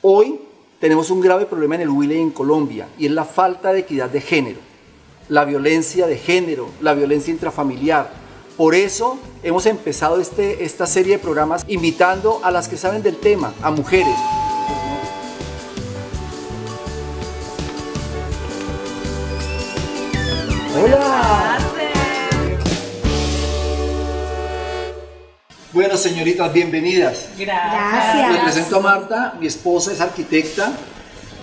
Hoy tenemos un grave problema en el Huila y en Colombia, y es la falta de equidad de género, la violencia de género, la violencia intrafamiliar. Por eso hemos empezado esta serie de programas invitando a las que saben del tema, a mujeres. ¡Hola! Bueno, señoritas, bienvenidas. Gracias. Me presento a Marta, mi esposa es arquitecta,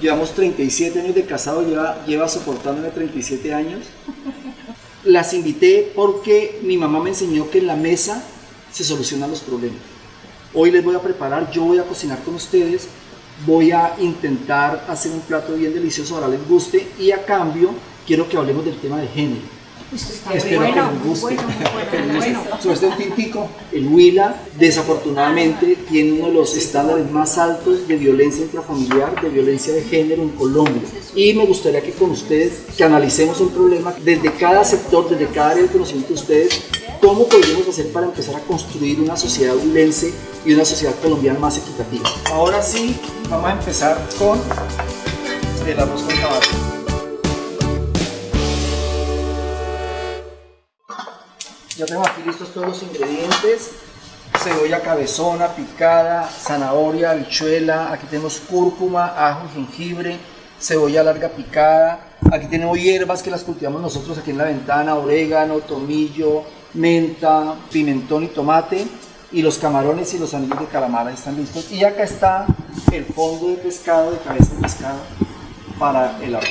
llevamos 37 años de casado, lleva soportándome 37 años. Las invité porque mi mamá me enseñó que en la mesa se solucionan los problemas. Hoy les voy a preparar, yo voy a cocinar con ustedes, voy a intentar hacer un plato bien delicioso, ahora les guste, y a cambio quiero que hablemos del tema de género. Espero que les guste. Sobre este tintico, el Huila desafortunadamente tiene uno de los estándares más altos de violencia intrafamiliar, de violencia de género en Colombia. Y me gustaría que con ustedes que analicemos el problema desde cada sector, desde cada área de conocimiento de ustedes, cómo podríamos hacer para empezar a construir una sociedad huilense y una sociedad colombiana más equitativa. Ahora sí, vamos a empezar con el arroz con caballo. Ya tengo aquí listos todos los ingredientes: cebolla cabezona picada, zanahoria, habichuela, aquí tenemos cúrcuma, ajo y jengibre, cebolla larga picada, aquí tenemos hierbas que las cultivamos nosotros aquí en la ventana, orégano, tomillo, menta, pimentón y tomate, y los camarones y los anillos de calamar ahí están listos. Y acá está el fondo de pescado, de cabeza de pescado para el arroz.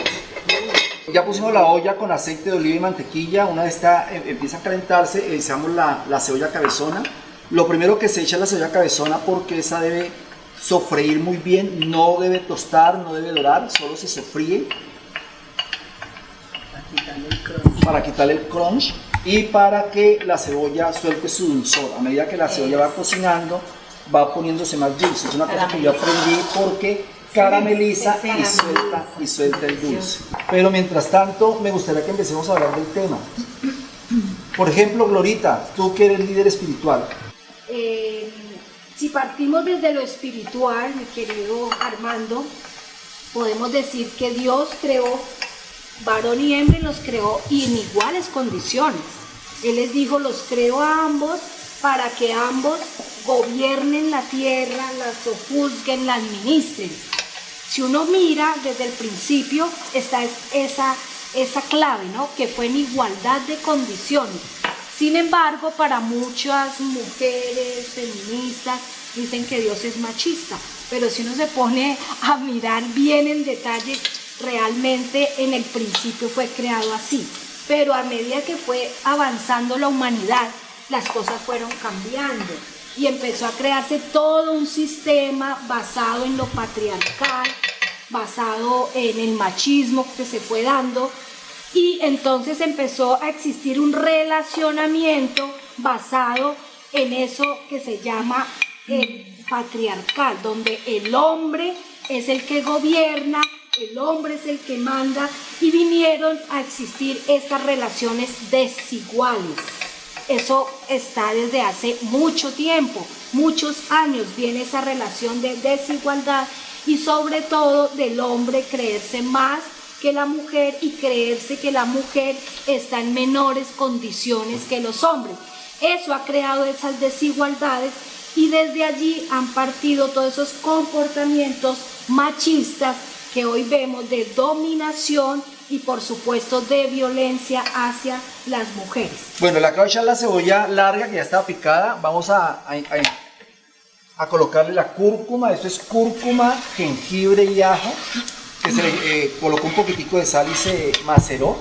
Ya pusimos la olla con aceite de oliva y mantequilla. Una vez empieza a calentarse, echamos la cebolla cabezona. Lo primero que se echa es la cebolla cabezona porque esa debe sofreír muy bien, no debe tostar, no debe dorar, solo se sofríe para quitarle el crunch y para que la cebolla suelte su dulzor. A medida que la cebolla va cocinando, va poniéndose más dulce. Es una cosa que yo aprendí porque carameliza y suelta el dulce. Pero mientras tanto, me gustaría que empecemos a hablar del tema. Por ejemplo, Glorita, tú que eres líder espiritual. Si partimos desde lo espiritual, mi querido Armando, podemos decir que Dios creó varón y hembra y los creó en iguales condiciones. Él les dijo, los creo a ambos para que ambos gobiernen la tierra, la sojuzguen, la administren. Si uno mira desde el principio, está esa clave, ¿no? Que fue en igualdad de condiciones. Sin embargo, para muchas mujeres feministas dicen que Dios es machista, pero si uno se pone a mirar bien en detalle, realmente en el principio fue creado así. Pero a medida que fue avanzando la humanidad, las cosas fueron cambiando. Y empezó a crearse todo un sistema basado en lo patriarcal, basado en el machismo que se fue dando, y entonces empezó a existir un relacionamiento basado en eso que se llama el patriarcal, donde el hombre es el que gobierna, el hombre es el que manda, y vinieron a existir estas relaciones desiguales. Eso está desde hace mucho tiempo, muchos años viene esa relación de desigualdad y sobre todo del hombre creerse más que la mujer y creerse que la mujer está en menores condiciones que los hombres. Eso ha creado esas desigualdades y desde allí han partido todos esos comportamientos machistas que hoy vemos de dominación y por supuesto de violencia hacia las mujeres. Bueno, le acabo de echar la cebolla larga que ya estaba picada. Vamos a colocarle la cúrcuma. Esto es cúrcuma, jengibre y ajo, que se le colocó un poquitico de sal y se maceró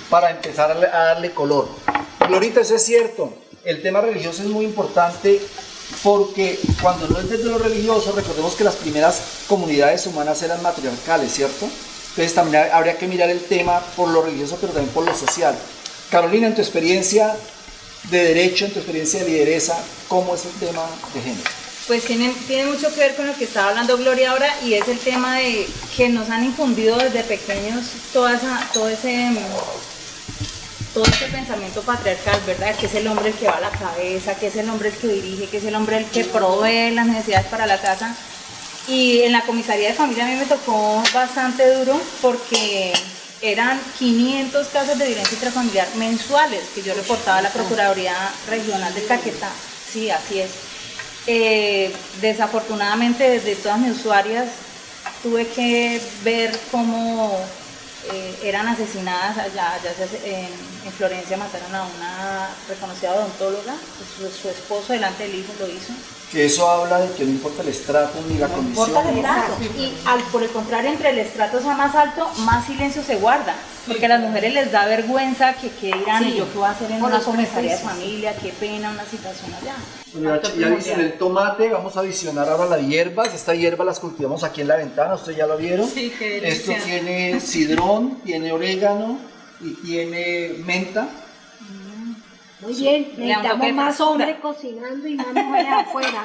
para empezar a darle color. Glorita, eso es cierto. El tema religioso es muy importante porque cuando no es desde lo religioso, recordemos que las primeras comunidades humanas eran matriarcales, ¿cierto? Entonces también habría que mirar el tema por lo religioso, pero también por lo social. Carolina, en tu experiencia de derecho, en tu experiencia de lideresa, ¿cómo es el tema de género? Pues tiene mucho que ver con lo que estaba hablando Gloria ahora, y es el tema de que nos han infundido desde pequeños todo ese pensamiento patriarcal, ¿verdad? Que es el hombre el que va a la cabeza, que es el hombre el que dirige, que es el hombre el que provee las necesidades para la casa. Y en la comisaría de familia a mí me tocó bastante duro porque eran 500 casos de violencia intrafamiliar mensuales que yo reportaba a la Procuraduría Regional de Caquetá. Sí, así es. Desafortunadamente, desde todas mis usuarias tuve que ver cómo eran asesinadas allá en Florencia. Mataron a una reconocida odontóloga, su esposo delante del hijo lo hizo. Que eso habla de que no importa el estrato ni la No condición. importa el estrato. Y por el contrario, entre el estrato sea más alto, más silencio se guarda. Porque a las mujeres les da vergüenza que dirán, ¿y yo qué voy a hacer en una comisaría de familia? Qué pena una situación allá. Bueno, ya adicioné el tomate, vamos a adicionar ahora las hierbas. Esta hierba las cultivamos aquí en la ventana, ustedes ya lo vieron. Sí, qué Esto delicia. tiene cidrón, tiene orégano y tiene menta. Muy bien, Le da un toque necesitamos de más frescura. hombres cocinando y más mujeres afuera.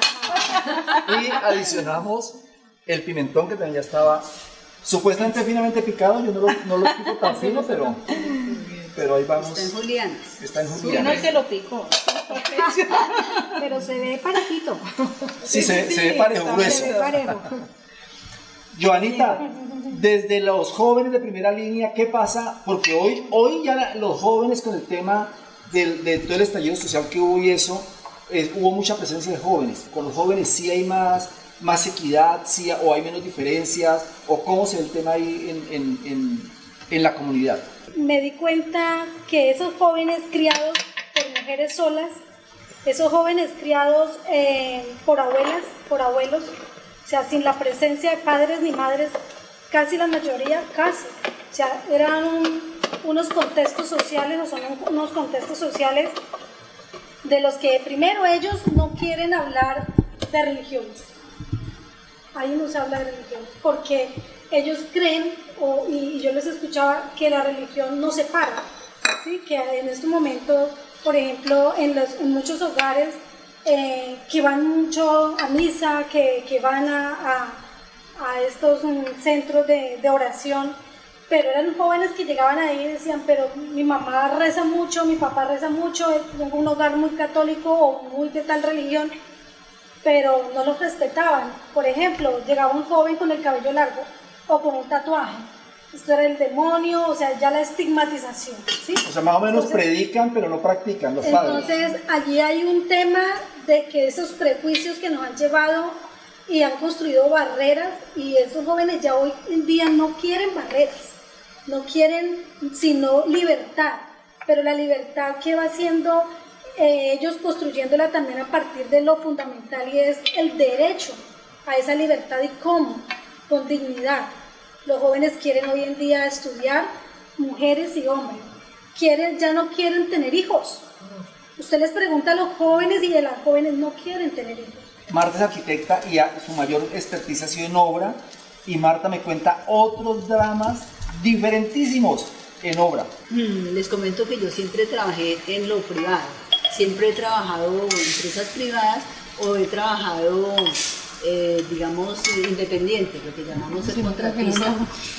Y adicionamos el pimentón que también ya estaba supuestamente finamente picado. Yo no lo pico tan fino, pero ahí vamos. Está en julianas. Está en Yo no juliana. el que lo pico. Pero se ve parejito. Sí, se ve parejo, está grueso. Se ve parejo. Joanita, desde los jóvenes de primera línea, ¿qué pasa? Porque hoy ya los jóvenes con el tema de todo el estallido social que hubo y eso, hubo mucha presencia de jóvenes. Con los jóvenes sí hay más equidad, sí, o hay menos diferencias, o cómo se ve el tema ahí en la comunidad. Me di cuenta que esos jóvenes criados por mujeres solas, esos jóvenes criados por abuelas, por abuelos, o sea, sin la presencia de padres ni madres, casi la mayoría, casi, o sea, eran unos contextos sociales, o son unos contextos sociales de los que primero ellos no quieren hablar de religiones. Ahí no se habla de religión, porque ellos creen, y yo les escuchaba, que la religión nos separa, ¿sí? Que en este momento, por ejemplo, en muchos hogares que van mucho a misa, que van a estos centros de oración, pero eran jóvenes que llegaban ahí y decían, pero mi mamá reza mucho, mi papá reza mucho, tengo un hogar muy católico o muy de tal religión, pero no los respetaban. Por ejemplo, llegaba un joven con el cabello largo o con un tatuaje. Esto era el demonio, o sea, ya la estigmatización, ¿sí? O sea, más o menos Entonces, predican, pero no practican los padres. entonces, allí hay un tema de que esos prejuicios que nos han llevado y han construido barreras, y esos jóvenes ya hoy en día no quieren barreras, no quieren sino libertad, pero la libertad que va haciendo ellos construyéndola también a partir de lo fundamental, y es el derecho a esa libertad. ¿Y cómo? Con dignidad. Los jóvenes quieren hoy en día estudiar, mujeres y hombres, ya no quieren tener hijos. Usted les pregunta a los jóvenes y las jóvenes no quieren tener hijos. Marta es arquitecta y su mayor expertise ha sido en obra, y Marta me cuenta otros dramas diferentísimos en obra. Les comento que yo siempre trabajé en lo privado, siempre he trabajado en empresas privadas o he trabajado, digamos, independiente, lo que llamamos ser contratista,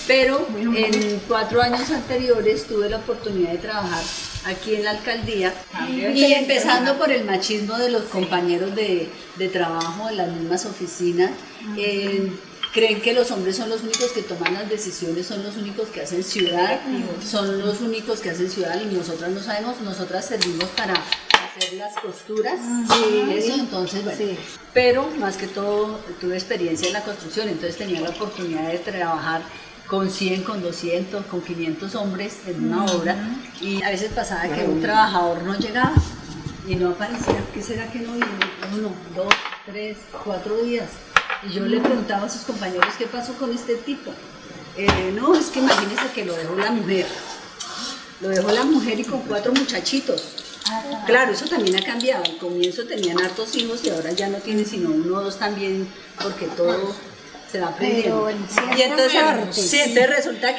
pero en 4 años anteriores tuve la oportunidad de trabajar aquí en la alcaldía, y empezando por el machismo de los compañeros de trabajo en las mismas oficinas. Creen que los hombres son los únicos que toman las decisiones, son los únicos que hacen ciudad, son los únicos que hacen ciudad, y nosotras no sabemos, nosotras servimos para hacer las costuras y eso, entonces bueno, Sí. pero más que todo tuve experiencia en la construcción, entonces tenía la oportunidad de trabajar con 100, con 200, con 500 hombres en una obra, y a veces pasaba que un trabajador no llegaba y no aparecía. ¿Qué será que no vino? 1, 2, 3, 4 días. Y yo le preguntaba a sus compañeros qué pasó con este tipo. No, es que imagínense que lo dejó la mujer. Lo dejó la mujer y con 4 muchachitos. Claro, eso también ha cambiado. Al comienzo tenían hartos hijos y ahora ya no tienen sino 1 o 2 también, porque todo se va aprendiendo. Pero en ciertas Y entonces, artes. sí, entonces resulta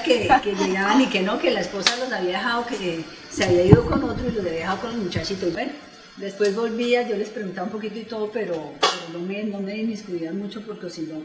que llegaban y que no, que la esposa los había dejado, que se había ido con otro y los había dejado con los muchachitos. Bueno, después volvía, yo les preguntaba un poquito y todo, pero no me inmiscuían mucho, porque si no,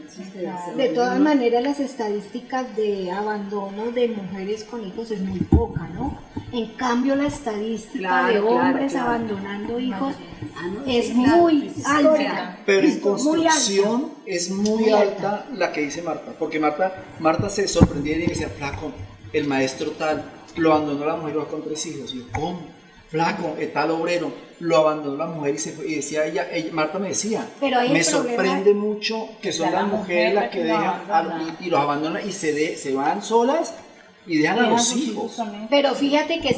De todas maneras, las estadísticas de abandono de mujeres con hijos es muy poca, ¿no? En cambio, la estadística Claro, de claro, hombres claro. abandonando hijos Ah, no, es sí, claro. muy alta. Histórica. Pero en Muy construcción es muy Muy alta la que dice Marta, porque Marta se sorprendía y decía, flaco, el maestro tal lo abandonó la mujer y va con 3 hijos. Y yo, ¿cómo? Flaco, el tal obrero lo abandonó la mujer y se fue. Y decía Marta me decía, Pero ahí el me problema- sorprende mucho que son la las mujeres mujer las que que lo dejan abandona. y los abandonan y se van solas y dejan a Deja los sus hijos. también. Pero fíjate que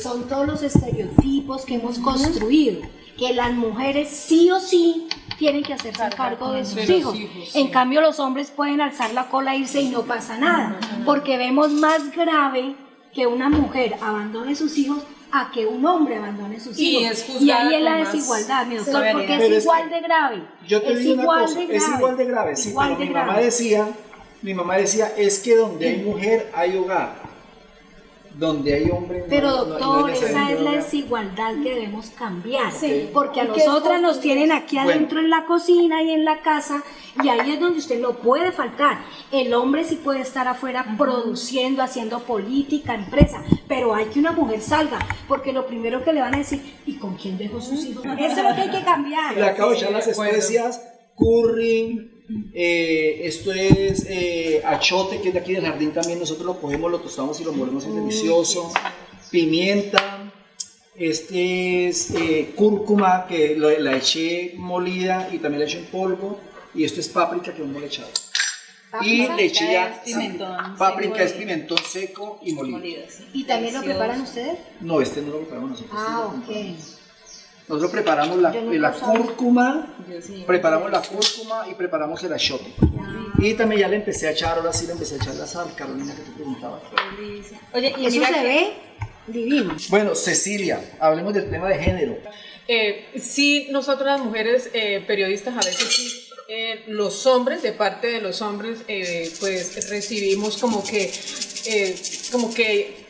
son todos los estereotipos que hemos construido, que las mujeres sí o sí tienen que hacerse cargo de sus hijos. En cambio, los hombres pueden alzar la cola e irse y no pasa nada, porque vemos más grave que una mujer abandone sus hijos a que un hombre abandone sus Y hijos. es Y juzgada ahí es la con más desigualdad, mi doctor, severidad. porque Pero es es igual que de grave. Yo te Es digo una igual cosa, de es grave. igual de grave, sí, Igual pero de mi mamá grave. decía, es que donde hay mujer hay hogar, donde hay hombre no Pero hay- no doctor, hay esa es necesariamente la hogar. desigualdad que debemos cambiar, Sí. porque a ¿Y qué es nosotras nos posible? tienen aquí Bueno. adentro en la cocina y en la casa, y ahí es donde usted no puede faltar. El hombre sí puede estar afuera produciendo, haciendo política, empresa, pero hay que una mujer salga, porque lo primero que le van a decir, ¿y con quién dejó sus hijos? Eso es lo que hay que cambiar. Le acabo de echar las de acuerdo. especias, curry, esto es achote, que es de aquí del jardín también, nosotros lo cogemos, lo tostamos y lo molemos, es delicioso, pimienta, este es cúrcuma, que la eché molida y también la eché en polvo, y esto es páprica que no le he echado. Y le eché ya, es pimentón páprica seco es y- pimentón seco y molido. Molido, sí. ¿Y también lo Delicioso. preparan ustedes? No, este no lo preparamos nosotros. este Ah, lo ok. compramos. Nosotros preparamos la Yo nunca sabía. cúrcuma, Yo sí. preparamos la cúrcuma y preparamos el achote. Y también ya le empecé a echar, ahora sí le empecé a echar la sal, Carolina, que te preguntaba. Delicia. Oye, y Eso mira se que- ve divino. Bueno, Cecilia, hablemos del tema de género. Sí, nosotros las mujeres periodistas a veces sí, los hombres, de parte de los hombres, pues recibimos como que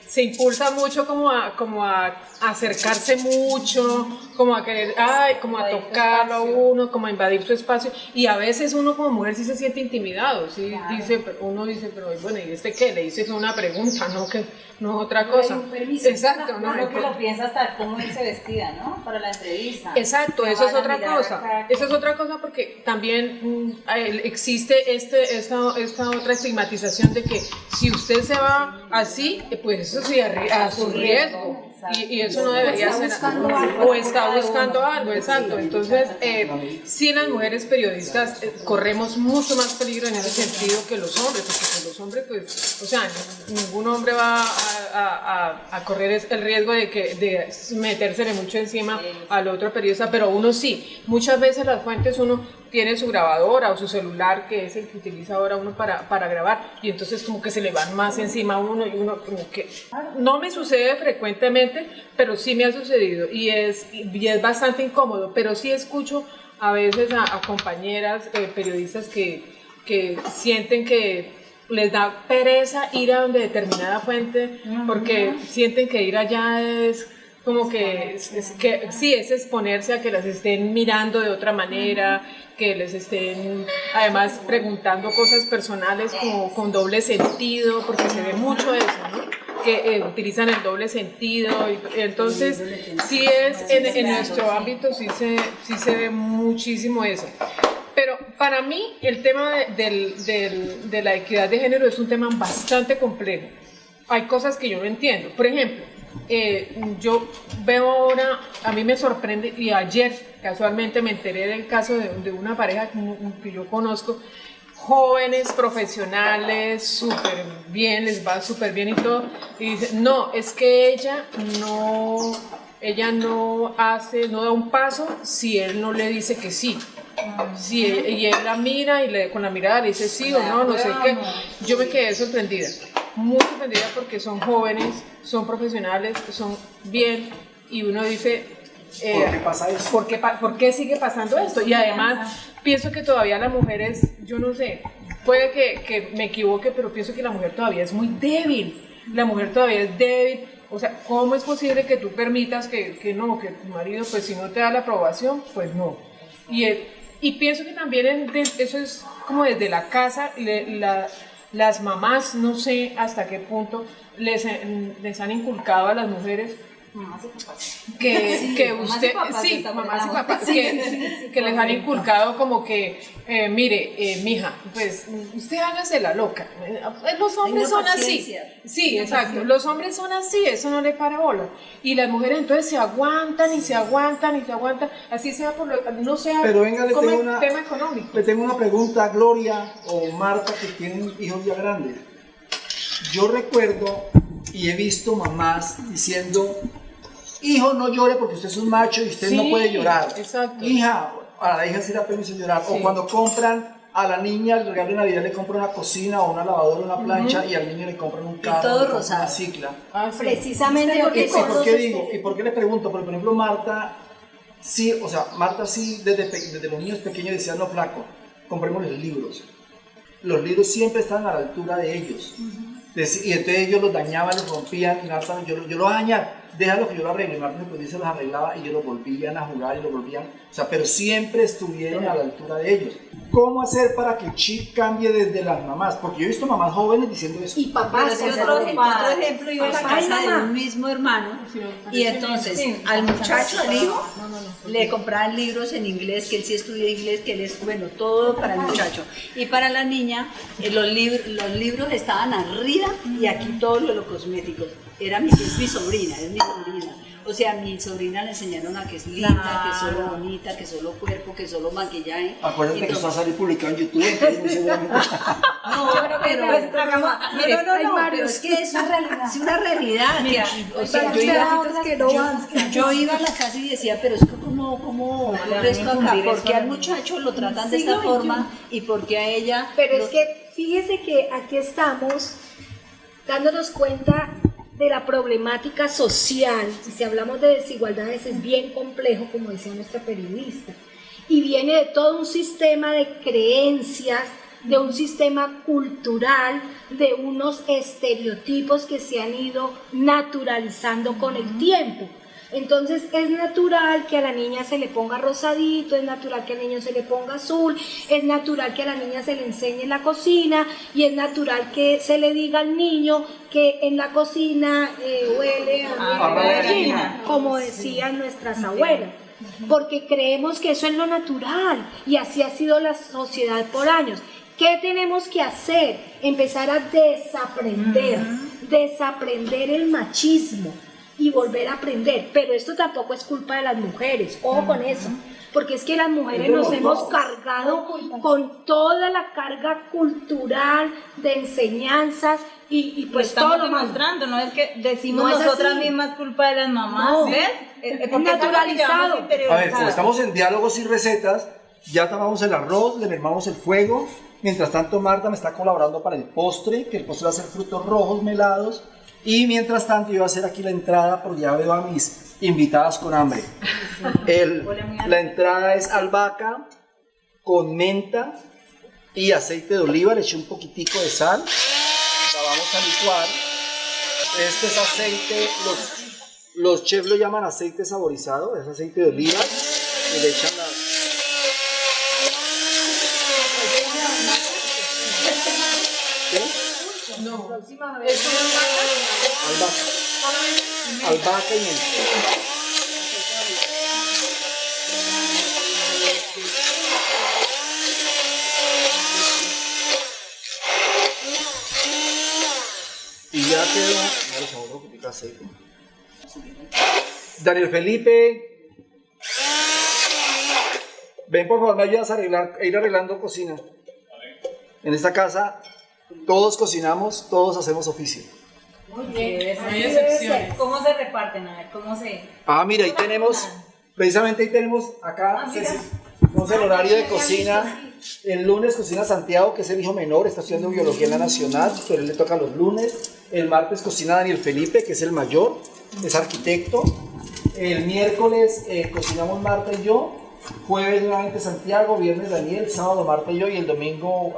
se impulsa mucho como a acercarse mucho, como a querer, como a tocarlo a uno, como a invadir su espacio, y a veces uno como mujer sí se siente intimidado, ¿sí? Uno dice, pero bueno, ¿y este qué? Le dices una pregunta, no que no otra cosa. un permiso. Exacto, no, Uno que lo piensa hasta cómo irse vestida, ¿no? Para la entrevista. Exacto, Que eso es van a otra mirar cosa. acá. Eso es otra cosa porque también existe esta otra estigmatización de que si usted se va así, pues eso sí a su riesgo. Y eso no debería ser. buscando algo. O está buscando algo, exacto. Entonces, sí, las mujeres periodistas corremos mucho más peligro en ese sentido que los hombres, porque pues, los hombres, pues, o sea, ningún hombre va a correr el riesgo de metérsele mucho encima al otro periodista, pero uno sí. Muchas veces las fuentes uno tiene su grabadora o su celular, que es el que utiliza ahora uno para grabar, y entonces como que se le van más encima a uno y uno como que... No me sucede frecuentemente, pero sí me ha sucedido y es bastante incómodo, pero sí escucho a veces a compañeras periodistas que sienten que les da pereza ir a donde determinada fuente porque sienten que ir allá es como que sí, es exponerse a que las estén mirando de otra manera, que les estén además preguntando cosas personales como con doble sentido, porque se ve mucho eso, ¿no? Que utilizan el doble sentido, y entonces sí es en nuestro ámbito sí se ve muchísimo eso. Pero para mí el tema de la equidad de género es un tema bastante complejo. Hay cosas que yo no entiendo. Por ejemplo, yo veo ahora, a mí me sorprende, y ayer casualmente me enteré del caso de una pareja que yo conozco, jóvenes, profesionales, súper bien, les va súper bien y todo, y dicen, no, es que ella no da un paso si él no le dice que sí. Sí, y él la mira y con la mirada le dice sí o no, no sé qué. Yo me quedé sorprendida, muy sorprendida porque son jóvenes, son profesionales, son bien, y uno dice, ¿Por qué pasa eso? ¿por qué sigue pasando esto? Y además pienso que todavía las mujeres, yo no sé, puede que me equivoque, pero pienso que la mujer todavía es muy débil. La mujer todavía es débil. O sea, ¿cómo es posible que tú permitas que tu marido, pues si no te da la aprobación, pues no? Y pienso que también eso es como desde la casa, las mamás, no sé hasta qué punto les han inculcado a las mujeres Mamás y papás. que mamás y usted, papás sí, está mamás y bravo. papás, que les han inculcado como que, mire, mija, pues usted hágase la loca. Los hombres Tenga son así. paciencia. Sí, exacto. Los hombres son así, eso no le para bola. Y las mujeres entonces se aguantan y se aguantan y se aguantan, así sea por lo, no sea Pero venga, como el tema económico. le tengo una pregunta a Gloria o Marta, que tienen hijos ya grandes. Yo recuerdo y he visto mamás diciendo: hijo, no llore porque usted es un macho y usted no Sí, puede llorar. exacto. Hija, a la hija sí le da permiso llorar. Sí. O cuando compran a la niña el regalo de Navidad, le compran una cocina o una lavadora, una plancha, y al niño le compran un carro, todo le compran rosado. una cicla. Ah, sí. Precisamente porque ¿Y por son qué los digo? ¿Y por qué le pregunto? Porque, por ejemplo, Marta sí, o sea, Marta sí desde los niños pequeños decía: no, flaco, comprémosles libros. Los libros siempre estaban a la altura de ellos. Y entonces ellos los dañaban, los rompían, y Marta, yo los voy a dañar, déjalo que yo lo arregle. Y Marta después se los arreglaba y ellos los volvían a jugar y los volvían, o sea, pero siempre estuvieron a la altura de ellos. ¿Cómo hacer para que el chip cambie desde las mamás? Porque yo he visto mamás jóvenes diciendo eso. y papás. Pero sí, con otro papás. ejemplo, iba a la Papá y casa de mamá. un mismo hermano Sí, y entonces sí, al muchacho, al hijo, no. le compraban libros en inglés, que él sí estudia inglés, que él es, bueno, todo para el muchacho. Y para la niña, los libros estaban arriba y aquí todo lo cosmético. Es mi sobrina, es mi sobrina. O sea, a mi sobrina le enseñaron a que es linda, que es solo bonita, que es solo cuerpo, que es solo maquillaje. Acuérdate que Entonces- eso va a salir publicado en YouTube, entonces muy seguramente. No, pero es que es una realidad. O sea, yo iba a la casa y decía, pero es que ¿cómo ocurre esto acá? ¿Por qué al muchacho lo tratan de esta forma y por qué a ella? Pero lo- es que fíjese que aquí estamos dándonos cuenta de la problemática social, y si hablamos de desigualdades es bien complejo, como decía nuestra periodista, y viene de todo un sistema de creencias, de un sistema cultural, de unos estereotipos que se han ido naturalizando con el tiempo. Entonces es natural que a la niña se le ponga rosadito, es natural que al niño se le ponga azul, es natural que a la niña se le enseñe la cocina y es natural que se le diga al niño que en la cocina huele a gallina, como decían nuestras abuelas. Porque creemos que eso es lo natural y así ha sido la sociedad por años. ¿Qué tenemos que hacer? Empezar a desapprender el machismo y volver a aprender, pero esto tampoco es culpa de las mujeres, ojo con eso, porque es que las mujeres nos hemos cargado con toda la carga cultural de enseñanzas y pues todo estamos lo malo. demostrando, no es que decimos No es nosotras así. mismas culpa de las mamás, No. ¿ves? Es Porque es algo que naturalizado. llevamos A ver, como interiorizado. estamos en diálogos y recetas, ya tomamos el arroz, le mermamos el fuego. Mientras tanto, Marta me está colaborando para el postre, que el postre va a ser frutos rojos melados. Y mientras tanto, yo voy a hacer aquí la entrada, porque ya veo a mis invitadas con hambre. La entrada es albahaca con menta y aceite de oliva. Le eché un poquitico de sal. La vamos a licuar. Este es aceite, los chefs lo llaman aceite saborizado, es aceite de oliva. Y le echan la... ¿Qué? No. Albahaca. Albahaca y menta. Y ya quedó. Vale, sabor que pica aceite. Daniel Felipe. Ven, por favor, me ayudas a ir arreglando cocina. En esta casa todos cocinamos, todos hacemos oficio. Muy bien, No hay excepciones. ¿Cómo se reparten? A ver, ¿cómo se...? Ah, mira, ahí tenemos, precisamente ahí tenemos acá, tenemos el horario de cocina. El lunes cocina Santiago, que es el hijo menor, está estudiando biología en la Nacional, pero él le toca los lunes. El martes cocina Daniel Felipe, que es el mayor, es arquitecto. El miércoles cocinamos Marta y yo. Jueves nuevamente Santiago, viernes Daniel, sábado Marta y yo, y el domingo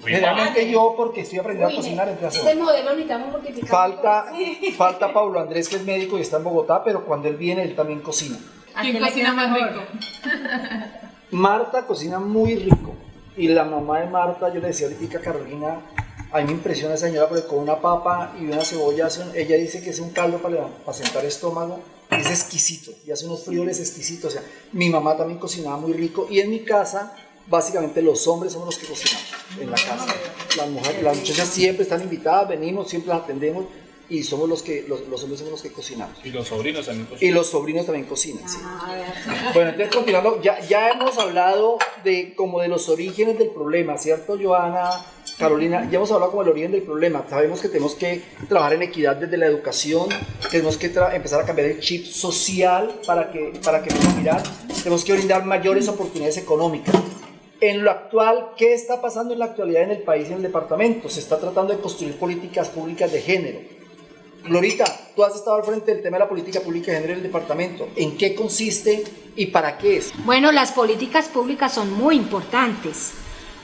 generalmente yo, porque estoy aprendiendo a cocinar. Este modelo necesitamos multiplicar. Falta Paulo Andrés, que es médico y está en Bogotá, pero cuando él viene él también cocina. ¿Quién cocina más rico? Marta cocina muy rico, y la mamá de Marta, yo le decía ahorita a Carolina, A mí me impresiona esa señora porque con una papa y una cebolla, ella dice que es un caldo para sentar estómago, es exquisito y hace unos frijoles exquisitos. O sea, mi mamá también cocinaba muy rico y en mi casa básicamente los hombres somos los que cocinamos en la casa. Las muchachas siempre están invitadas, venimos, siempre las atendemos y somos los hombres somos los que cocinamos. Y los sobrinos también cocinan. Y los sobrinos también cocinan, sí. Bueno, entonces continuando, ya hemos hablado de los orígenes del problema, ¿cierto, Joana, Carolina? Ya hemos hablado como del origen del problema. Sabemos que tenemos que trabajar en equidad desde la educación, tenemos que empezar a cambiar el chip social para que podamos mirar, tenemos que brindar mayores oportunidades económicas. En lo actual, ¿qué está pasando en la actualidad en el país y en el departamento? Se está tratando de construir políticas públicas de género. Glorita, tú has estado al frente del tema de la política pública de género en el departamento. ¿En qué consiste y para qué es? Bueno, las políticas públicas son muy importantes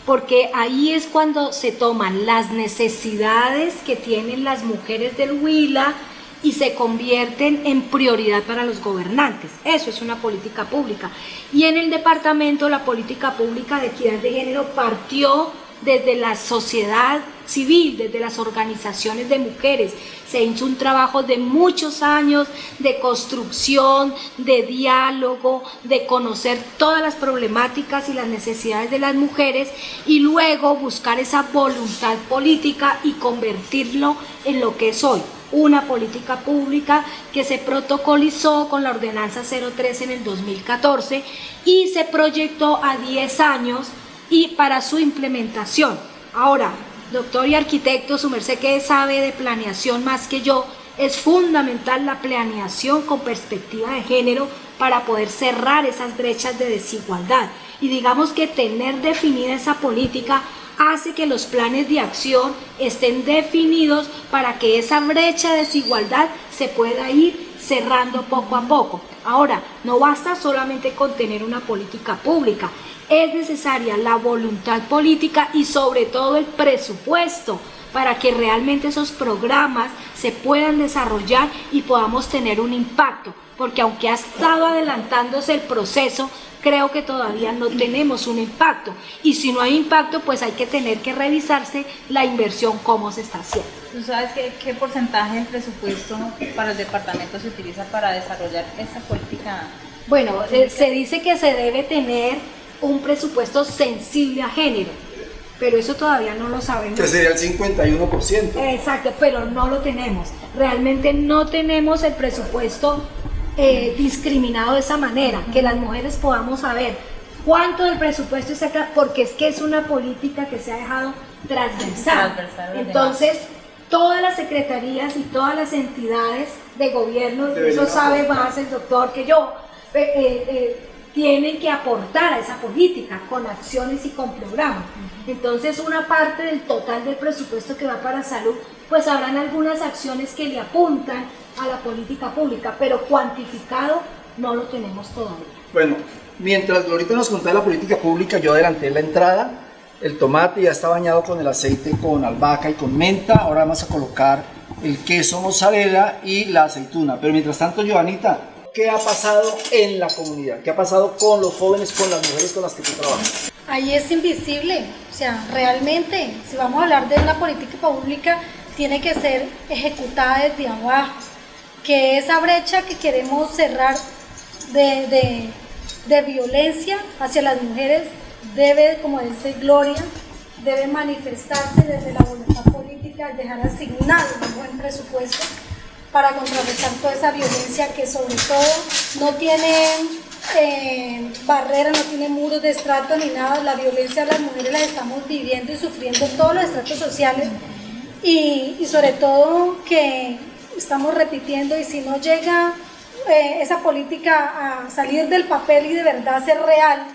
porque ahí es cuando se toman las necesidades que tienen las mujeres del Huila y se convierten en prioridad para los gobernantes. Eso es una política pública. Y en el departamento la política pública de equidad de género partió desde la sociedad civil, desde las organizaciones de mujeres. Se hizo un trabajo de muchos años de construcción, de diálogo, de conocer todas las problemáticas y las necesidades de las mujeres y luego buscar esa voluntad política y convertirlo en lo que es hoy, una política pública que se protocolizó con la ordenanza 03 en el 2014 y se proyectó a 10 años y para su implementación. Ahora, doctor y arquitecto, su merced que sabe de planeación más que yo, es fundamental la planeación con perspectiva de género para poder cerrar esas brechas de desigualdad. Y digamos que tener definida esa política hace que los planes de acción estén definidos para que esa brecha de desigualdad se pueda ir cerrando poco a poco. Ahora, no basta solamente con tener una política pública, es necesaria la voluntad política y sobre todo el presupuesto para que realmente esos programas se puedan desarrollar y podamos tener un impacto, porque aunque ha estado adelantándose el proceso, creo que todavía no tenemos un impacto y si no hay impacto pues hay que tener que revisarse la inversión, cómo se está haciendo. ¿Tú sabes qué porcentaje del presupuesto para el departamento se utiliza para desarrollar esa política? Bueno, se dice que se debe tener un presupuesto sensible a género, pero eso todavía no lo sabemos. Que sería el 51%. Exacto, pero no lo tenemos. Realmente no tenemos el presupuesto discriminado de esa manera, que las mujeres podamos saber cuánto del presupuesto es acá, porque es que es una política que se ha dejado transversal. Entonces, todas las secretarías y todas las entidades de gobierno, eso sabe más el doctor que yo, tienen que aportar a esa política con acciones y con programas. Entonces, una parte del total del presupuesto que va para salud, pues habrán algunas acciones que le apuntan a la política pública, pero cuantificado no lo tenemos todavía. Bueno, mientras Glorita nos contaba la política pública, yo adelanté la entrada. El tomate ya está bañado con el aceite, con albahaca y con menta. Ahora vamos a colocar el queso mozzarella y la aceituna. Pero mientras tanto, Joanita, ¿qué ha pasado en la comunidad? ¿Qué ha pasado con los jóvenes, con las mujeres con las que tú trabajas? Ahí es invisible, o sea, realmente, si vamos a hablar de una política pública, tiene que ser ejecutada desde abajo, que esa brecha que queremos cerrar de violencia hacia las mujeres debe, como dice Gloria, debe manifestarse desde la voluntad política, dejar asignado un buen presupuesto para contrarrestar toda esa violencia que sobre todo no tiene barreras, no tiene muros de estrato ni nada. La violencia de las mujeres la estamos viviendo y sufriendo en todos los estratos sociales y sobre todo que estamos repitiendo, y si no llega esa política a salir del papel y de verdad ser real,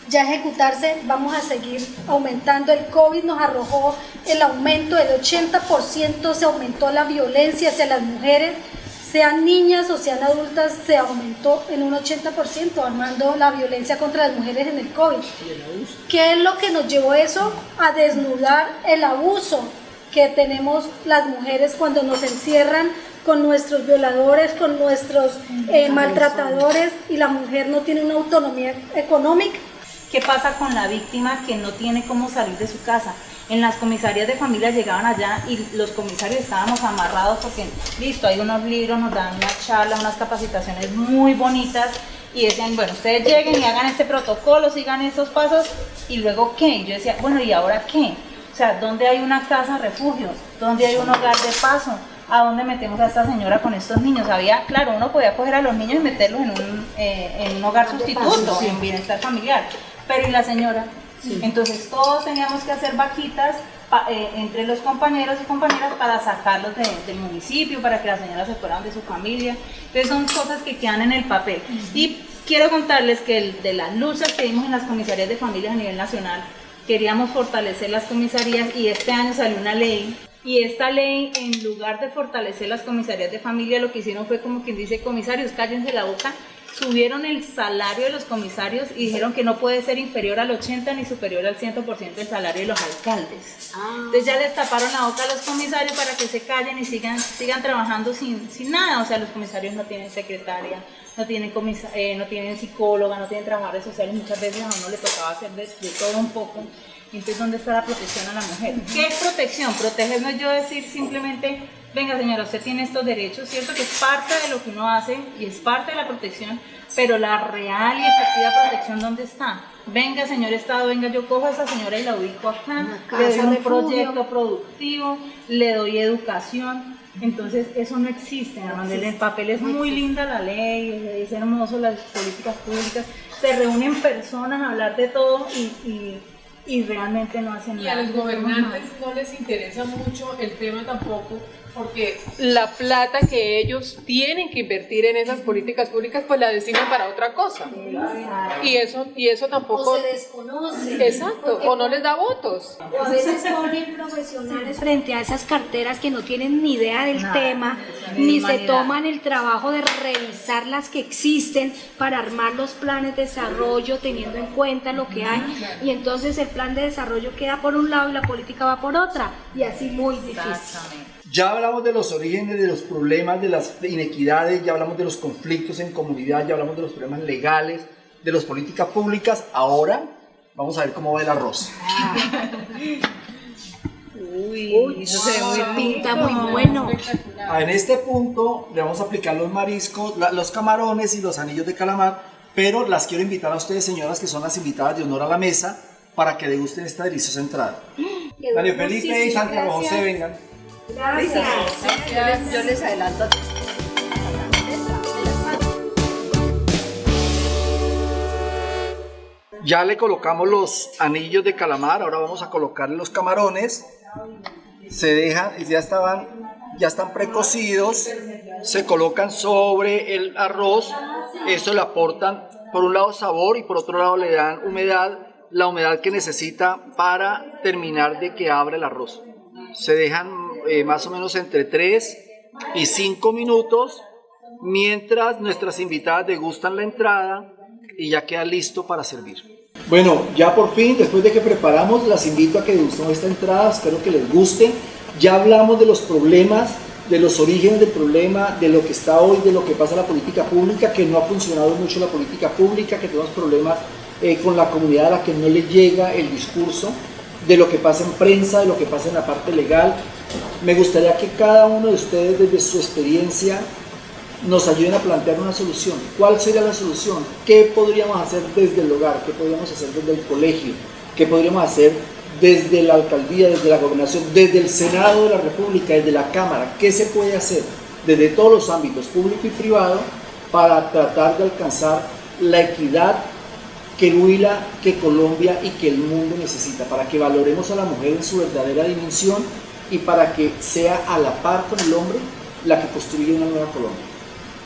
ya ejecutarse, vamos a seguir aumentando. El COVID nos arrojó el aumento del 80%, se aumentó la violencia hacia las mujeres, sean niñas o sean adultas, se aumentó en un 80%, armando la violencia contra las mujeres en el COVID. ¿Qué es lo que nos llevó eso? A desnudar el abuso que tenemos las mujeres cuando nos encierran con nuestros violadores, con nuestros maltratadores, y la mujer no tiene una autonomía económica. ¿Qué pasa con la víctima que no tiene cómo salir de su casa? En las comisarías de familia llegaban allá y los comisarios estábamos amarrados porque, listo, hay unos libros, nos dan una charla, unas capacitaciones muy bonitas y decían, bueno, ustedes lleguen y hagan este protocolo, sigan estos pasos y luego ¿qué? Y yo decía, bueno, ¿y ahora qué? O sea, ¿dónde hay una casa refugio? ¿Dónde hay un hogar de paso? ¿A dónde metemos a esta señora con estos niños? Había, claro, uno podía coger a los niños y meterlos en un hogar sustituto, en bienestar familiar, pero ¿y la señora? Sí. Entonces todos teníamos que hacer vaquitas entre los compañeros y compañeras para sacarlos del municipio, para que las señoras se fueran de su familia. Entonces son cosas que quedan en el papel. Y quiero contarles que de las luchas que dimos en las comisarías de familias a nivel nacional, queríamos fortalecer las comisarías y este año salió una ley. Y esta ley, en lugar de fortalecer las comisarías de familia, lo que hicieron fue como quien dice, comisarios, cállense la boca. Subieron el salario de los comisarios y dijeron que no puede ser inferior al 80 ni superior al 100% del salario de los alcaldes. Entonces ya les taparon la boca a los comisarios para que se callen y sigan trabajando sin nada. O sea, los comisarios no tienen secretaria, no tienen psicóloga, no tienen trabajadores sociales. Muchas veces a uno le tocaba hacer de todo un poco. Entonces, ¿dónde está la protección a la mujer? ¿Qué es protección? Proteger no es yo decir simplemente, venga señora, usted tiene estos derechos, cierto que es parte de lo que uno hace y es parte de la protección, pero la real y efectiva protección, ¿dónde está? Venga señor Estado, venga, yo cojo a esa señora y la ubico acá, le doy un proyecto productivo, le doy educación. Entonces eso no existe, en el papel es muy linda la ley, es hermoso las políticas públicas, se reúnen personas a hablar de todo y realmente no hacen nada. Y a los gobernantes no les interesa mucho el tema tampoco, porque la plata que ellos tienen que invertir en esas políticas públicas pues la destinan para otra cosa. Y eso tampoco... O se desconoce. Exacto, o no les da votos. O a veces ponen profesionales frente a esas carteras que no tienen ni idea del tema, ni se toman el trabajo de revisar las que existen para armar los planes de desarrollo teniendo en cuenta lo que hay. Y entonces el plan de desarrollo queda por un lado y la política va por otra. Y así muy difícil. Ya hablamos de los orígenes, de los problemas, de las inequidades, ya hablamos de los conflictos en comunidad, ya hablamos de los problemas legales, de las políticas públicas. Ahora vamos a ver cómo va el arroz. Uy, eso se pinta muy bueno. En este punto le vamos a aplicar los mariscos, los camarones y los anillos de calamar, pero las quiero invitar a ustedes, señoras, que son las invitadas de honor a la mesa, para que degusten esta deliciosa entrada. Dani Felipe y Santiago José, vengan. Gracias. Yo les adelanto. Ya le colocamos los anillos de calamar, ahora vamos a colocarle los camarones. Se dejan, ya están precocidos, se colocan sobre el arroz. Eso le aportan por un lado sabor y por otro lado le dan humedad, la humedad que necesita para terminar de que abra el arroz. Se dejan más o menos entre 3 y 5 minutos mientras nuestras invitadas degustan la entrada y ya queda listo para servir. Bueno, ya por fin, después de que preparamos, las invito a que degusten esta entrada, espero que les guste. Ya hablamos de los problemas, de los orígenes del problema, de lo que está hoy, de lo que pasa en la política pública, que no ha funcionado mucho la política pública, que tenemos problemas con la comunidad a la que no le llega el discurso, de lo que pasa en prensa, de lo que pasa en la parte legal. Me gustaría que cada uno de ustedes, desde su experiencia, nos ayuden a plantear una solución. ¿Cuál sería la solución? ¿Qué podríamos hacer desde el hogar? ¿Qué podríamos hacer desde el colegio? ¿Qué podríamos hacer desde la alcaldía, desde la gobernación, desde el Senado de la República, desde la Cámara? ¿Qué se puede hacer desde todos los ámbitos, público y privado, para tratar de alcanzar la equidad que el Huila, que Colombia y que el mundo necesita, para que valoremos a la mujer en su verdadera dimensión y para que sea a la par con el hombre la que construye una nueva Colombia?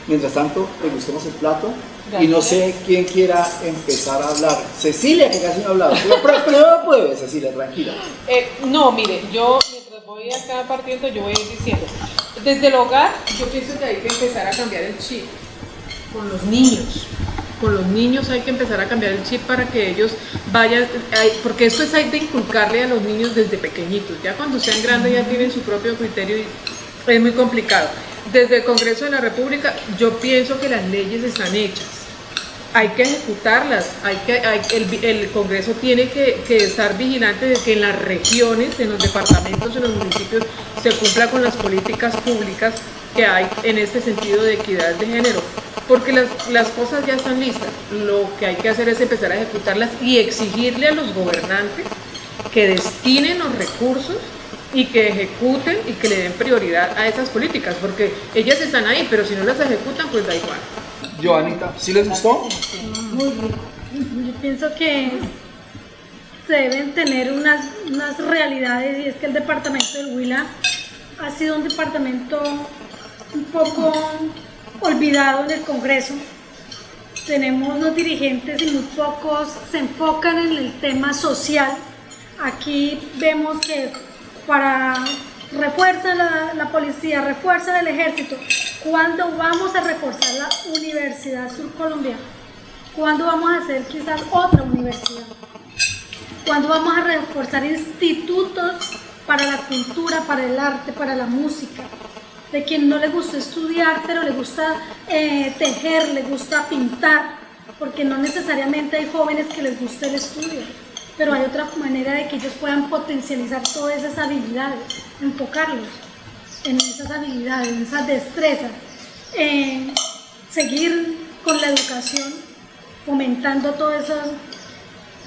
Mientras tanto, degustemos el plato. Gracias. Y no sé quién quiera empezar a hablar. Cecilia, que casi no ha hablado. Pero puede, Cecilia, tranquila. No, mire, yo mientras voy acá partiendo, yo voy a ir diciendo. Desde el hogar, yo pienso que hay que empezar a cambiar el chip con los niños. Con los niños hay que empezar a cambiar el chip para que ellos vayan, porque esto hay de inculcarle a los niños desde pequeñitos. Ya cuando sean grandes ya tienen su propio criterio y es muy complicado. Desde el Congreso de la República yo pienso que las leyes están hechas, hay que ejecutarlas, el Congreso tiene que estar vigilante de que en las regiones, en los departamentos, en los municipios, se cumpla con las políticas públicas que hay en este sentido de equidad de género, porque las cosas ya están listas. Lo que hay que hacer es empezar a ejecutarlas y exigirle a los gobernantes que destinen los recursos y que ejecuten y que le den prioridad a esas políticas, porque ellas están ahí, pero si no las ejecutan, pues da igual. Joanita, ¿sí les gustó? Muy bien. Yo pienso que se deben tener unas realidades, y es que el departamento del Huila ha sido un departamento un poco olvidado en el Congreso. Tenemos los dirigentes y muy pocos se enfocan en el tema social. Aquí vemos que refuerzan la policía, refuerzan el ejército. ¿Cuándo vamos a reforzar la Universidad Surcolombiana? ¿Cuándo vamos a hacer quizás otra universidad? ¿Cuándo vamos a reforzar institutos para la cultura, para el arte, para la música? De quien no le gusta estudiar, pero le gusta tejer, le gusta pintar, porque no necesariamente hay jóvenes que les guste el estudio, pero hay otra manera de que ellos puedan potencializar todas esas habilidades, enfocarlos en esas habilidades, en esas destrezas, seguir con la educación, fomentando todo eso.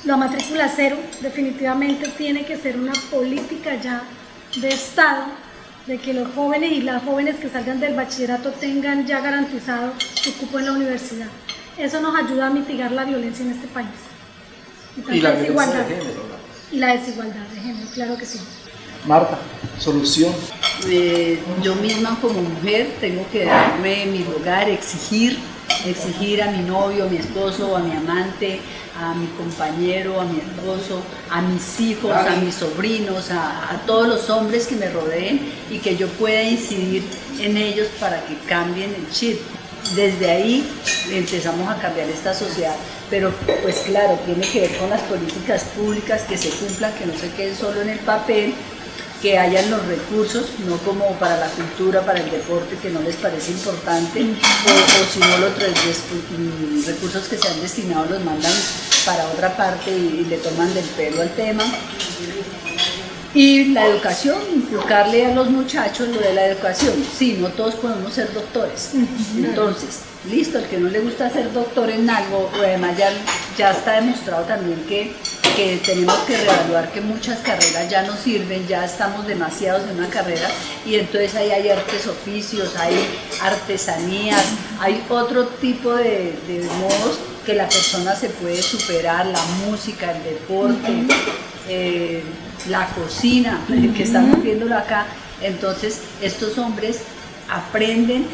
La matrícula cero definitivamente tiene que ser una política ya de Estado, de que los jóvenes y las jóvenes que salgan del bachillerato tengan ya garantizado su cupo en la universidad. Eso nos ayuda a mitigar la violencia en este país. Y la desigualdad de género. Y la desigualdad de género, claro que sí. Marta, solución. Yo misma como mujer tengo que darme mi lugar, exigir a mi novio, a mi esposo, a mi amante, a mi compañero, a mi esposo, a mis hijos, a mis sobrinos, a todos los hombres que me rodeen, y que yo pueda incidir en ellos para que cambien el chip. Desde ahí empezamos a cambiar esta sociedad, pero pues claro, tiene que ver con las políticas públicas, que se cumplan, que no se queden solo en el papel, que hayan los recursos, no como para la cultura, para el deporte, que no les parece importante, o si no los recursos que se han destinado los mandan para otra parte y le toman del pelo al tema. Y la educación, inculcarle a los muchachos lo de la educación. Sí, no todos podemos ser doctores. Entonces, listo, el que no le gusta ser doctor en algo, además ya está demostrado también que tenemos que reevaluar que muchas carreras ya no sirven, ya estamos demasiados en una carrera, y entonces ahí hay artes oficios, hay artesanías, hay otro tipo de modos que la persona se puede superar, la música, el deporte, la cocina, que estamos viéndolo acá. Entonces estos hombres aprenden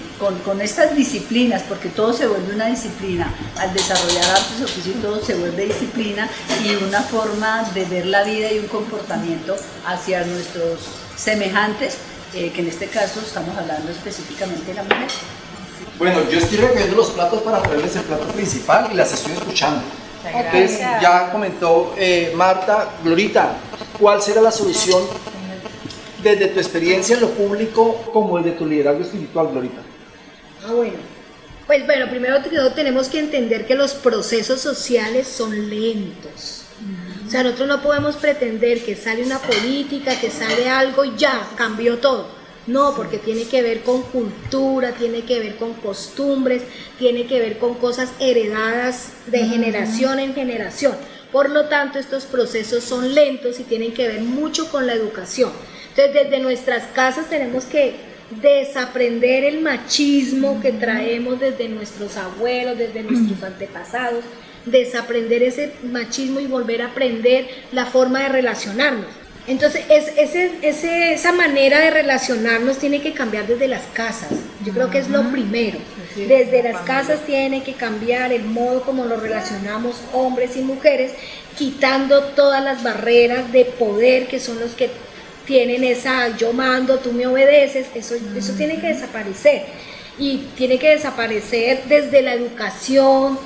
con estas disciplinas, porque todo se vuelve una disciplina. Al desarrollar artes oficios todo se vuelve disciplina y una forma de ver la vida y un comportamiento hacia nuestros semejantes, que en este caso estamos hablando específicamente de la mujer. Bueno, yo estoy recogiendo los platos para traerles el plato principal y las estoy escuchando. Entonces, ya comentó Marta. Glorita, ¿cuál será la solución desde tu experiencia en lo público como desde tu liderazgo espiritual, Glorita? Pues bueno, primero que todo tenemos que entender que los procesos sociales son lentos. O sea, nosotros no podemos pretender que sale una política, que sale algo y ya, cambió todo. No, porque tiene que ver con cultura, tiene que ver con costumbres, tiene que ver con cosas heredadas de generación en generación. Por lo tanto, estos procesos son lentos y tienen que ver mucho con la educación. Entonces, desde nuestras casas tenemos que desaprender el machismo que traemos desde nuestros abuelos, desde nuestros antepasados, desaprender ese machismo y volver a aprender la forma de relacionarnos. Entonces, esa manera de relacionarnos tiene que cambiar desde las casas. Yo creo que es lo primero. Desde las casas tiene que cambiar el modo como nos relacionamos hombres y mujeres, quitando todas las barreras de poder que son los que tienen esa yo mando, tú me obedeces. Eso tiene que desaparecer. Y tiene que desaparecer desde la educación,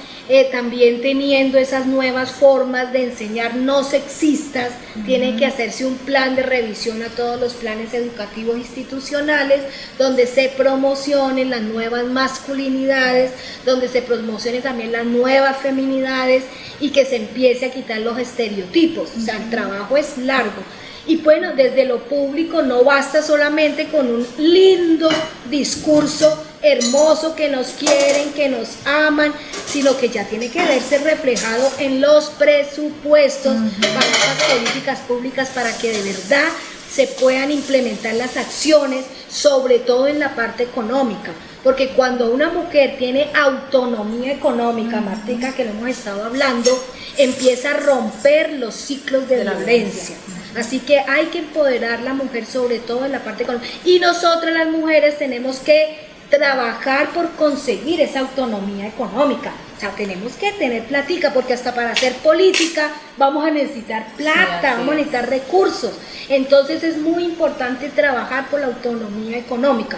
también teniendo esas nuevas formas de enseñar no sexistas, tiene que hacerse un plan de revisión a todos los planes educativos institucionales, donde se promocionen las nuevas masculinidades, donde se promocionen también las nuevas feminidades y que se empiece a quitar los estereotipos. O sea, el trabajo es largo. Y bueno, desde lo público no basta solamente con un lindo discurso hermoso que nos quieren, que nos aman, sino que ya tiene que verse reflejado en los presupuestos para esas políticas públicas para que de verdad se puedan implementar las acciones, sobre todo en la parte económica. Porque cuando una mujer tiene autonomía económica, Martica, que lo hemos estado hablando, empieza a romper los ciclos de la violencia. Así que hay que empoderar a la mujer, sobre todo en la parte económica. Y nosotras las mujeres tenemos que trabajar por conseguir esa autonomía económica. O sea, tenemos que tener platica, porque hasta para hacer política vamos a necesitar plata, vamos a necesitar recursos. Entonces es muy importante trabajar por la autonomía económica.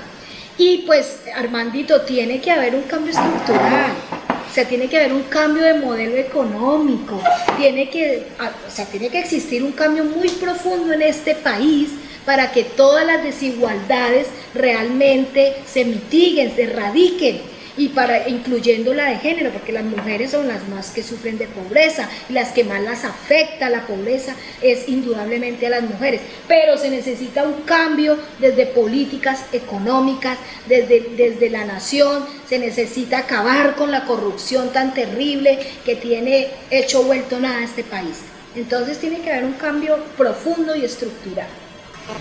Y pues, Armandito, tiene que haber un cambio estructural. O sea, tiene que haber un cambio de modelo económico, tiene que existir un cambio muy profundo en este país para que todas las desigualdades realmente se mitiguen, se erradiquen, y incluyendo la de género, porque las mujeres son las más que sufren de pobreza y las que más las afecta la pobreza es indudablemente a las mujeres, pero se necesita un cambio desde políticas económicas, desde la nación. Se necesita acabar con la corrupción tan terrible que tiene hecho vuelto nada a este país. Entonces tiene que haber un cambio profundo y estructural.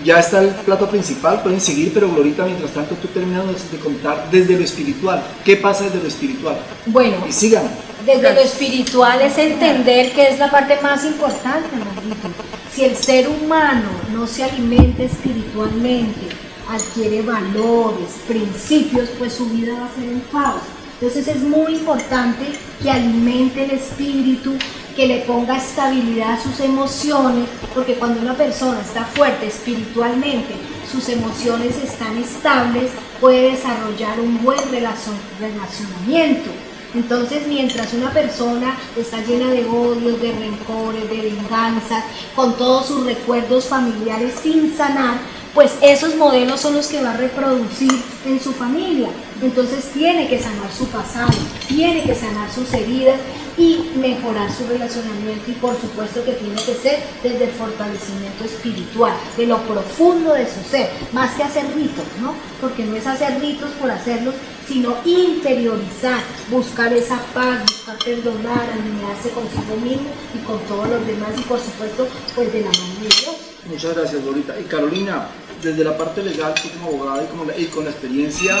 Ya está el plato principal, pueden seguir, pero Glorita, mientras tanto tú terminas de contar desde lo espiritual. ¿Qué pasa desde lo espiritual? Bueno, y sigan. Desde lo espiritual es entender que es la parte más importante, Marito. Si el ser humano no se alimenta espiritualmente, adquiere valores, principios, pues su vida va a ser un caos. Entonces es muy importante que alimente el espíritu, que le ponga estabilidad a sus emociones, porque cuando una persona está fuerte espiritualmente, sus emociones están estables, puede desarrollar un buen relacionamiento. Entonces, mientras una persona está llena de odios, de rencores, de venganzas, con todos sus recuerdos familiares sin sanar, pues esos modelos son los que va a reproducir en su familia. Entonces tiene que sanar su pasado, tiene que sanar sus heridas y mejorar su relacionamiento, y por supuesto que tiene que ser desde el fortalecimiento espiritual, de lo profundo de su ser, más que hacer ritos, ¿no? Porque no es hacer ritos por hacerlos, sino interiorizar, buscar esa paz, buscar perdonar, alinearse consigo mismo y con todos los demás, y por supuesto pues de la mano de Dios. Muchas gracias, Glorita. Y Carolina, desde la parte legal, tú como abogada y con la experiencia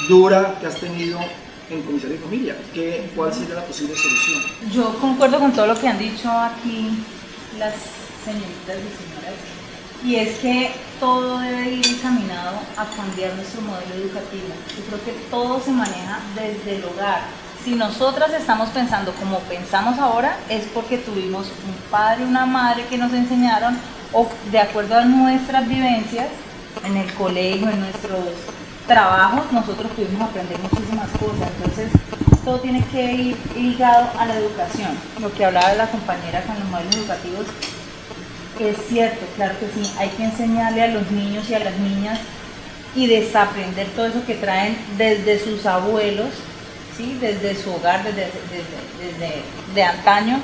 dura que has tenido en Comisaría de Familia, ¿cuál sería la posible solución? Yo concuerdo con todo lo que han dicho aquí las señoritas y señoras, y es que todo debe ir encaminado a cambiar nuestro modelo educativo. Yo creo que todo se maneja desde el hogar. Si nosotras estamos pensando como pensamos ahora, es porque tuvimos un padre y una madre que nos enseñaron, o de acuerdo a nuestras vivencias en el colegio, en nuestros trabajos, nosotros pudimos aprender muchísimas cosas. Entonces todo tiene que ir ligado a la educación. Lo que hablaba de la compañera con los modelos educativos es cierto, claro que sí, hay que enseñarle a los niños y a las niñas y desaprender todo eso que traen desde sus abuelos, ¿sí? Desde su hogar, desde antaño,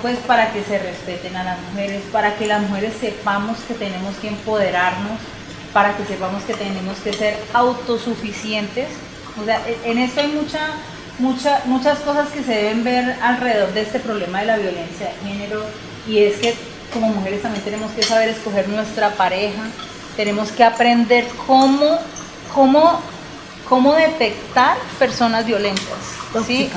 pues para que se respeten a las mujeres, para que las mujeres sepamos que tenemos que empoderarnos, para que sepamos que tenemos que ser autosuficientes. O sea, en esto hay muchas cosas que se deben ver alrededor de este problema de la violencia de género, y es que como mujeres también tenemos que saber escoger nuestra pareja, tenemos que aprender cómo detectar personas violentas, ¿sí?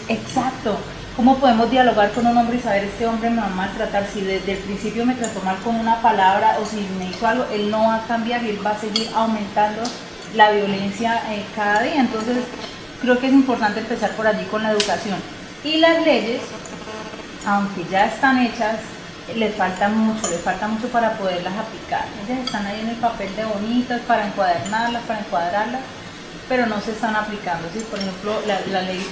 Exacto. ¿Cómo podemos dialogar con un hombre y saber este hombre me va a maltratar? Si desde el principio me trató mal con una palabra, o si me hizo algo, él no va a cambiar y él va a seguir aumentando la violencia cada día. Entonces creo que es importante empezar por allí con la educación. Y las leyes, aunque ya están hechas, les falta mucho para poderlas aplicar. Ellas están ahí en el papel de bonitas, para encuadernarlas, para encuadrarlas, pero no se están aplicando, ¿sí? Por ejemplo, la ley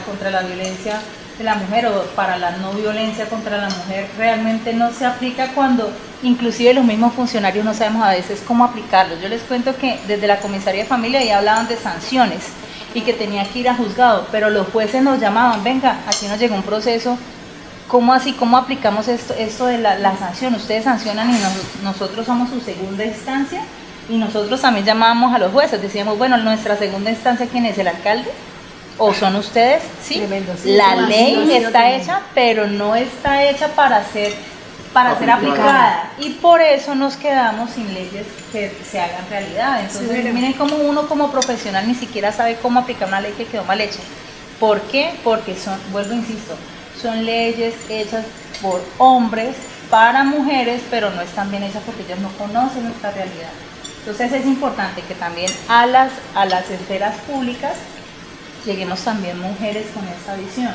contra la violencia de la mujer o para la no violencia contra la mujer realmente no se aplica cuando inclusive los mismos funcionarios no sabemos a veces cómo aplicarlo. Yo les cuento que desde la comisaría de familia ya hablaban de sanciones y que tenía que ir a juzgado, pero los jueces nos llamaban, venga, aquí nos llegó un proceso, ¿cómo así? ¿Cómo aplicamos esto de la sanción? Ustedes sancionan y nosotros somos su segunda instancia, y nosotros también llamábamos a los jueces, decíamos, bueno, nuestra segunda instancia, ¿quién es? ¿El alcalde? ¿O son ustedes? Sí, tremendo, sí, la ley está tremendo. hecha, pero no está hecha para ser aplicada, y por eso nos quedamos sin leyes que se hagan realidad. Entonces, Sí, miren cómo uno como profesional ni siquiera sabe cómo aplicar una ley que quedó mal hecha. ¿Por qué? Porque vuelvo, insisto, son leyes hechas por hombres para mujeres, pero no están bien hechas porque ellos no conocen nuestra realidad. Entonces es importante que también a las esferas públicas lleguemos también mujeres con esta visión.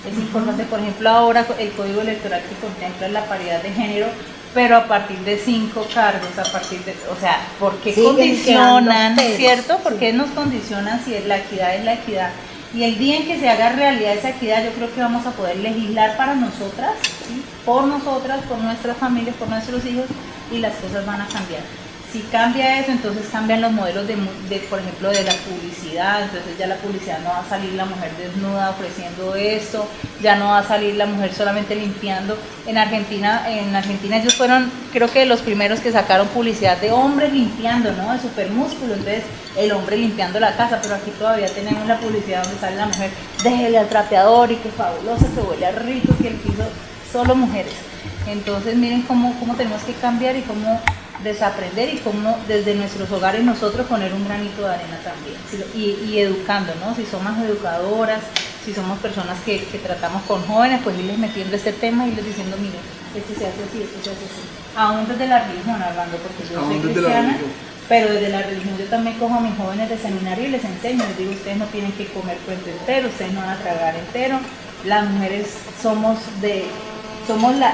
Es importante, por ejemplo, ahora el Código Electoral que contempla la paridad de género, pero a partir de 5 cargos, o sea, ¿por qué Siguen condicionan, quedando peros, cierto? ¿Por qué nos condicionan si la equidad es la equidad? Y el día en que se haga realidad esa equidad, yo creo que vamos a poder legislar para nosotras, ¿sí? Por nosotras, por nuestras familias, por nuestros hijos, y las cosas van a cambiar. Si cambia eso, entonces cambian los modelos por ejemplo, de la publicidad. Entonces ya la publicidad no va a salir la mujer desnuda ofreciendo esto, ya no va a salir la mujer solamente limpiando. En Argentina ellos fueron, creo que los primeros que sacaron publicidad de hombres limpiando, ¿no? De supermúsculo, entonces el hombre limpiando la casa, pero aquí todavía tenemos la publicidad donde sale la mujer, déjele al trapeador y qué fabuloso, que huele a rico, que el piso, solo mujeres. Entonces miren cómo tenemos que cambiar y cómo desaprender, y cómo desde nuestros hogares nosotros poner un granito de arena también, y educando, ¿no? Si somos educadoras, si somos personas que tratamos con jóvenes, pues irles metiendo este tema y irles diciendo, mire, esto se hace así, esto se hace así, aún desde la religión hablando, porque yo soy cristiana, pero desde la religión yo también cojo a mis jóvenes de seminario y les enseño, les digo, ustedes no tienen que comer cuento entero, ustedes no van a tragar entero, las mujeres somos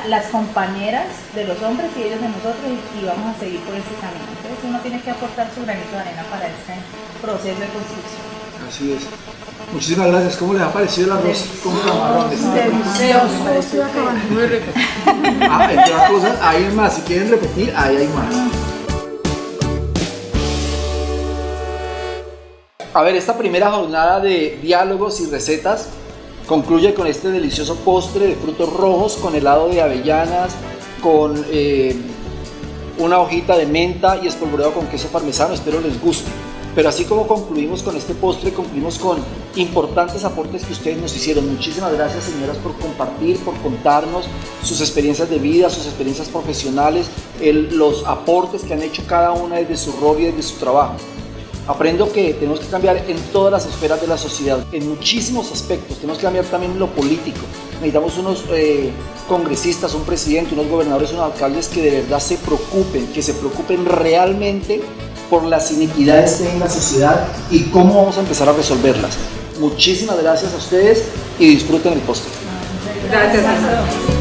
las compañeras de los hombres y ellos de nosotros, y vamos a seguir por este camino. Entonces uno tiene que aportar su granito de arena para este proceso de construcción. Así es. Muchísimas gracias. ¿Cómo les ha parecido el arroz con camarones? Muy rico. Entre otras cosas, hay más. Si quieren repetir, ahí hay más. A ver, esta primera jornada de diálogos y recetas concluye con este delicioso postre de frutos rojos con helado de avellanas, con una hojita de menta y espolvoreado con queso parmesano. Espero les guste. Pero así como concluimos con este postre, concluimos con importantes aportes que ustedes nos hicieron. Muchísimas gracias, señoras, por compartir, por contarnos sus experiencias de vida, sus experiencias profesionales, los aportes que han hecho cada una desde su rol y desde su trabajo. Aprendo que tenemos que cambiar en todas las esferas de la sociedad, en muchísimos aspectos. Tenemos que cambiar también en lo político. Necesitamos unos congresistas, un presidente, unos gobernadores, unos alcaldes que de verdad se preocupen, que se preocupen realmente por las inequidades que hay en la sociedad y cómo vamos a empezar a resolverlas. Muchísimas gracias a ustedes y disfruten el postre. Gracias.